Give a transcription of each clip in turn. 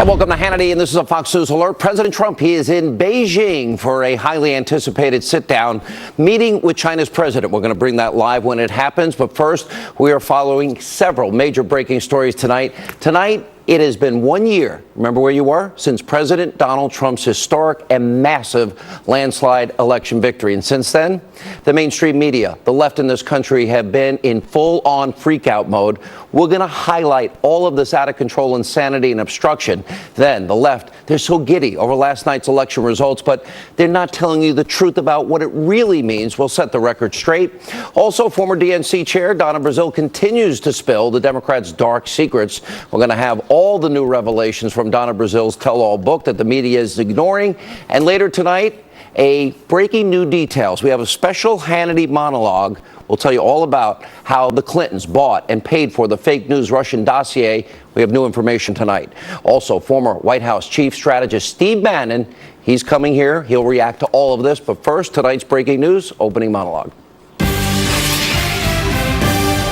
And welcome to Hannity, and this is a Fox News alert. President Trump, he is in Beijing for a highly anticipated sit-down meeting with China's president. We're going to bring that live when it happens. But first, we are following several major breaking stories tonight. Tonight, it has been 1 year, remember where you were, since President Donald Trump's historic and massive landslide election victory. And since then, the mainstream media, the left in this country, have been in full-on freak-out mode. We're going to highlight all of this out-of-control insanity and obstruction. Then, the left, they're so giddy over last night's election results, but they're not telling you the truth about what it really means. We'll set the record straight. Also, former DNC chair Donna Brazile continues to spill the Democrats' dark secrets. We're going to have all the new revelations from Donna Brazile's tell-all book that the media is ignoring. And later tonight, a breaking new details. We have a special Hannity monologue. We'll tell you all about how the Clintons bought and paid for the fake news Russian dossier. We have new information tonight. Also, former White House chief strategist Steve Bannon, he's coming here. He'll react to all of this. But first, tonight's breaking news, opening monologue.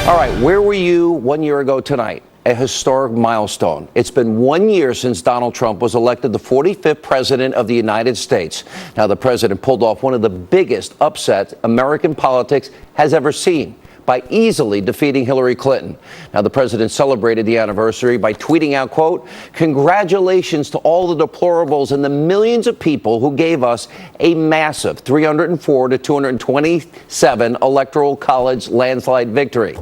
All right, where were you 1 year ago tonight? A historic milestone. It's been 1 year since Donald Trump was elected the 45th president of the United States. Now, the president pulled off one of the biggest upsets American politics has ever seen by easily defeating Hillary Clinton. Now, the president celebrated the anniversary by tweeting out, quote, "Congratulations to all the deplorables and the millions of people who gave us a massive 304 to 227 electoral college landslide victory."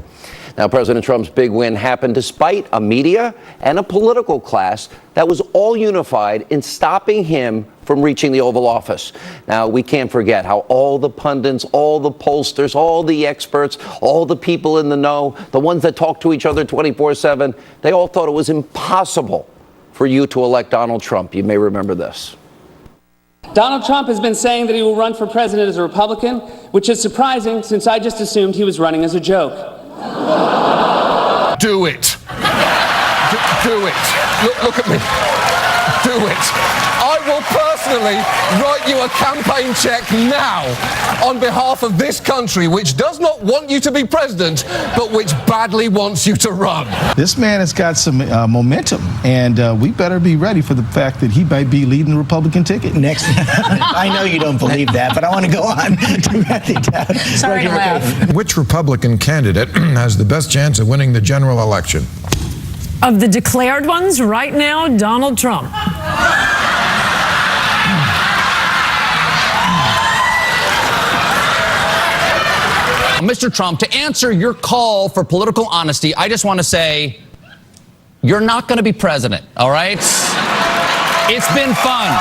Now, President Trump's big win happened despite a media and a political class that was all unified in stopping him from reaching the Oval Office. Now, we can't forget how all the pundits, all the pollsters, all the experts, all the people in the know, the ones that talk to each other 24/7, they all thought it was impossible for you to elect Donald Trump. You may remember this. Donald Trump has been saying that he will run for president as a Republican, which is surprising since I just assumed he was running as a joke. Do it. Do it. Look at me. Do it. I will personally write you a campaign check now on behalf of this country, which does not want you to be president, but which badly wants you to run. This man has got some momentum, and we better be ready for the fact that he might be leading the Republican ticket. Next, I know you don't believe that, but I want to go on to Matthew Dowd. Sorry to laugh. Which Republican candidate has the best chance of winning the general election? Of the declared ones, right now, Donald Trump. Mr. Trump, to answer your call for political honesty, I just want to say you're not going to be president, all right? It's been fun.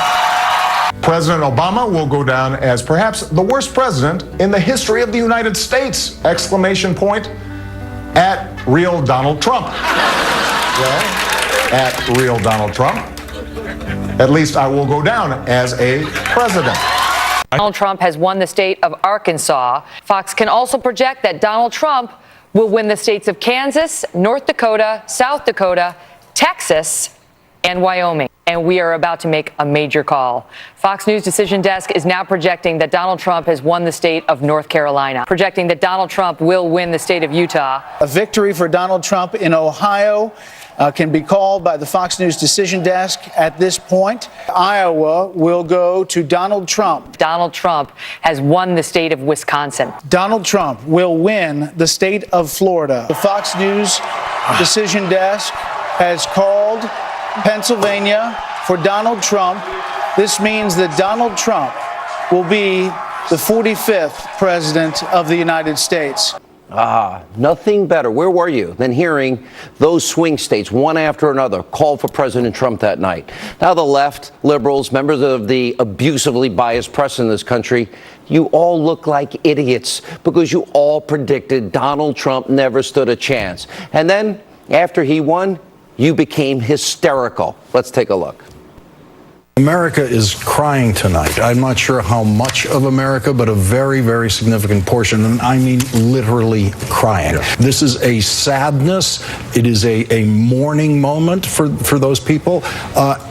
President Obama will go down as perhaps the worst president in the history of the United States! Exclamation point at real Donald Trump. Well, at real Donald Trump. At least I will go down as a president. Donald Trump has won the state of Arkansas. Fox can also project that Donald Trump will win the states of Kansas, North Dakota, South Dakota, Texas, and Wyoming. And we are about to make a major call. Fox News Decision Desk is now projecting that Donald Trump has won the state of North Carolina, projecting that Donald Trump will win the state of Utah. A victory for Donald Trump in Ohio can be called by the Fox News Decision Desk at this point. Iowa will go to Donald Trump. Donald Trump has won the state of Wisconsin. Donald Trump will win the state of Florida. The Fox News Decision Desk has called Pennsylvania for Donald Trump. This means that Donald Trump will be the 45th president of the United States. Nothing better, where were you, than hearing those swing states, one after another, call for President Trump that night. Now the left, liberals, members of the abusively biased press in this country, you all look like idiots because you all predicted Donald Trump never stood a chance. And then, after he won, you became hysterical. Let's take a look. America is crying tonight. I'm not sure how much of America, but a very, very significant portion. And I mean literally crying. Yeah. This is a sadness. It is a mourning moment for those people.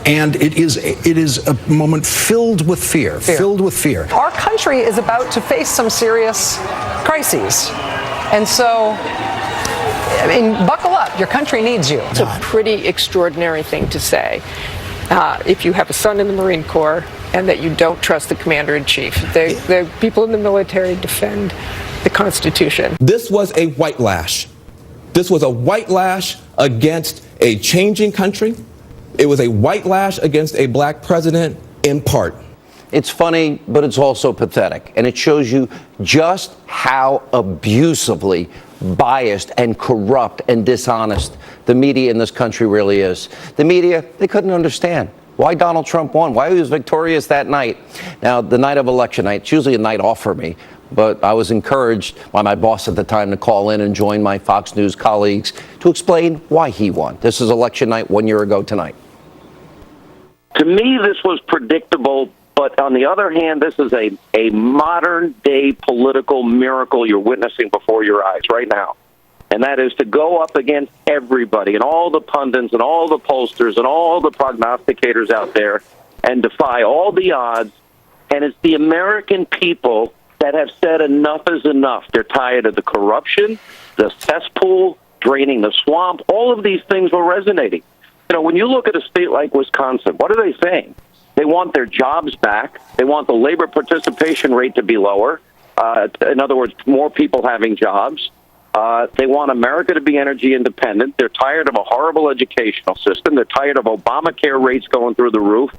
And it is a moment filled with fear. Filled with fear. Our country is about to face some serious crises. And so, I mean, buckle up. Your country needs you. It's a pretty extraordinary thing to say. if you have a son in the Marine Corps and that you don't trust the commander-in-chief. The people in the military defend the Constitution. This was a white lash. This was a white lash against a changing country. It was a white lash against a black president in part. It's funny, but it's also pathetic. And it shows you just how abusively biased and corrupt and dishonest the media in this country really is. The media, they couldn't understand why Donald Trump won, why he was victorious that night. Now, the night of election night, it's usually a night off for me, but I was encouraged by my boss at the time to call in and join my Fox News colleagues to explain why he won. This is election night 1 year ago tonight. To me, this was predictable. But on the other hand, this is a modern-day political miracle you're witnessing before your eyes right now. And that is to go up against everybody and all the pundits and all the pollsters and all the prognosticators out there and defy all the odds. And it's the American people that have said enough is enough. They're tired of the corruption, the cesspool, draining the swamp. All of these things were resonating. You know, when you look at a state like Wisconsin, what are they saying? They want their jobs back. They want the labor participation rate to be lower. In other words, more people having jobs. They want America to be energy independent. They're tired of a horrible educational system. They're tired of Obamacare rates going through the roof.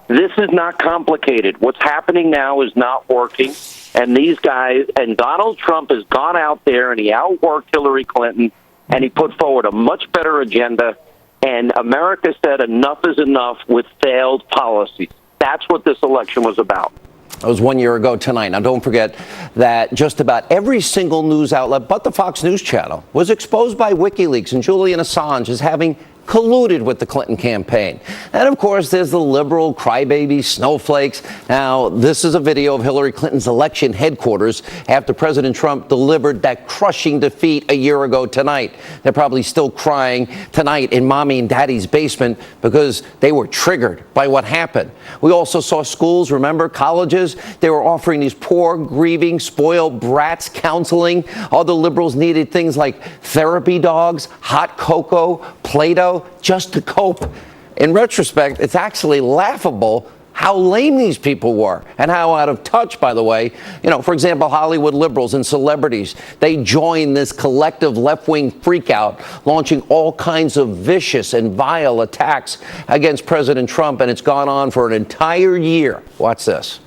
This is not complicated. What's happening now is not working. And these guys, and Donald Trump has gone out there and he outworked Hillary Clinton and he put forward a much better agenda. And America said enough is enough with failed policies. That's what this election was about. It was 1 year ago tonight. Now, don't forget that just about every single news outlet but the Fox News Channel was exposed by WikiLeaks and Julian Assange as having colluded with the Clinton campaign. And of course, there's the liberal crybaby snowflakes. Now, this is a video of Hillary Clinton's election headquarters after President Trump delivered that crushing defeat a year ago tonight. They're probably still crying tonight in mommy and daddy's basement because they were triggered by what happened. We also saw schools, remember, colleges, they were offering these poor, grieving, spoiled brats counseling. Other liberals needed things like therapy dogs, hot cocoa, Play-Doh, just to cope. In retrospect, it's actually laughable how lame these people were and how out of touch, by the way. You know, for example, Hollywood liberals and celebrities, they joined this collective left-wing freakout, launching all kinds of vicious and vile attacks against President Trump, and it's gone on for an entire year. Watch this.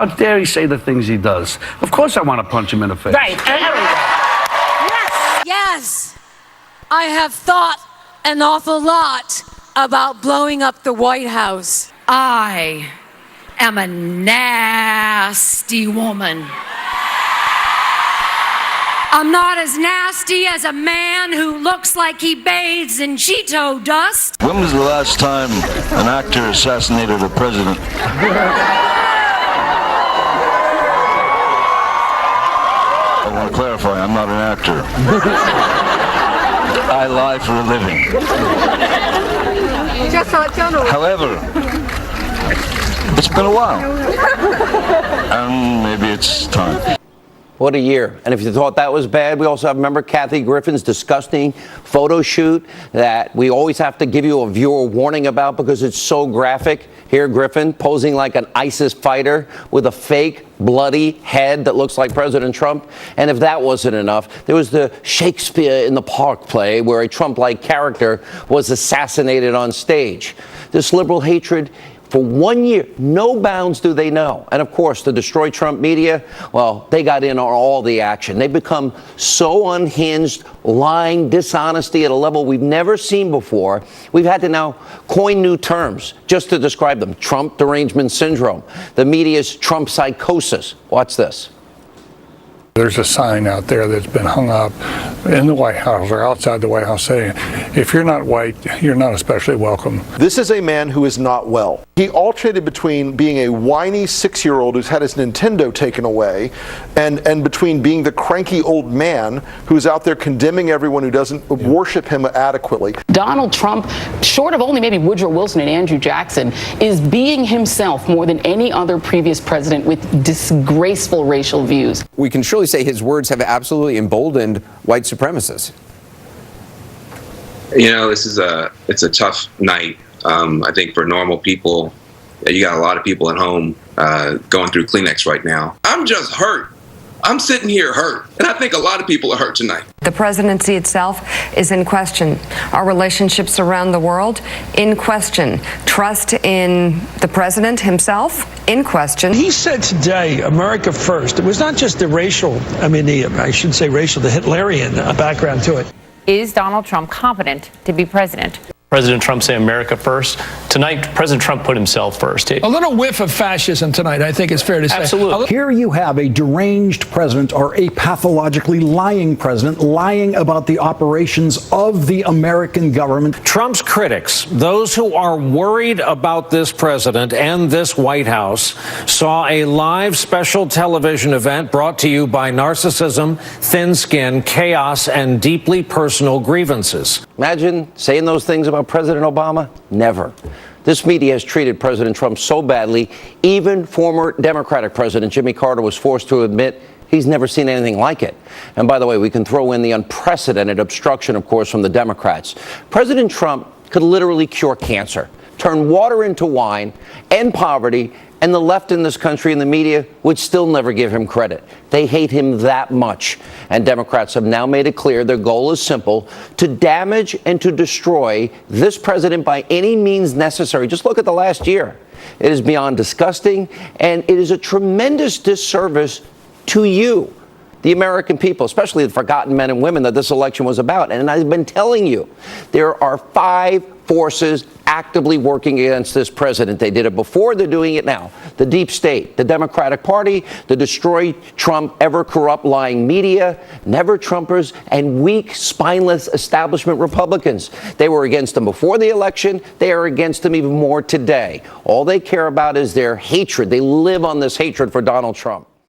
How dare he say the things he does? Of course I want to punch him in the face. Right. Yes, I have thought an awful lot about blowing up the White House. I am a nasty woman. I'm not as nasty as a man who looks like he bathes in Cheeto dust. When was the last time an actor assassinated a president? I want to clarify, I'm not an actor. I lie for a living. However, it's been a while. And maybe it's time. What a year. And if you thought that was bad, we also have, remember, Kathy Griffin's disgusting photo shoot that we always have to give you a viewer warning about because it's so graphic. Here, Griffin posing like an ISIS fighter with a fake bloody head that looks like President Trump. And if that wasn't enough, there was the Shakespeare in the Park play where a Trump-like character was assassinated on stage. This liberal hatred, for 1 year, no bounds do they know. And of course, the Destroy Trump media, well, they got in on all the action. They've become so unhinged, lying, dishonesty at a level we've never seen before. We've had to now coin new terms just to describe them. Trump derangement syndrome, the media's Trump psychosis. Watch this. There's a sign out there that's been hung up in the White House or outside the White House saying, if you're not white, you're not especially welcome. This is a man who is not well. He alternated between being a whiny 6-year-old who's had his Nintendo taken away and between being the cranky old man who's out there condemning everyone who doesn't worship him adequately. Donald Trump, short of only maybe Woodrow Wilson and Andrew Jackson, is being himself more than any other previous president with disgraceful racial views. We can surely say his words have absolutely emboldened white supremacists. You know, it's a tough night I think for normal people, you got a lot of people at home going through Kleenex right now. I'm just hurt. I'm sitting here hurt, and I think a lot of people are hurt tonight. The presidency itself is in question. Our relationships around the world, in question. Trust in the president himself, in question. He said today, America first. It was not just the racial, the Hitlerian background to it. Is Donald Trump competent to be president? President Trump say America first. Tonight, President Trump put himself first. A little whiff of fascism tonight, I think it's fair to say. Absolutely. Here you have a deranged president or a pathologically lying president lying about the operations of the American government. Trump's critics, those who are worried about this president and this White House, saw a live special television event brought to you by narcissism, thin skin, chaos, and deeply personal grievances. Imagine saying those things about President Obama? Never. This media has treated President Trump so badly, even former Democratic President Jimmy Carter was forced to admit he's never seen anything like it. And by the way, we can throw in the unprecedented obstruction, of course, from the Democrats. President Trump could literally cure cancer, turn water into wine, end poverty, and the left in this country and the media would still never give him credit. They hate him that much. And Democrats have now made it clear their goal is simple: to damage and to destroy this president by any means necessary. Just look at the last year. It is beyond disgusting, and it is a tremendous disservice to you, the American people, especially the forgotten men and women that this election was about. And I've been telling you, there are 5 forces actively working against this president. They did it before, they're doing it now. The deep state, the Democratic Party, the destroy Trump, ever corrupt lying media, never Trumpers, and weak, spineless establishment Republicans. They were against him before the election. They are against him even more today. All they care about is their hatred. They live on this hatred for Donald Trump.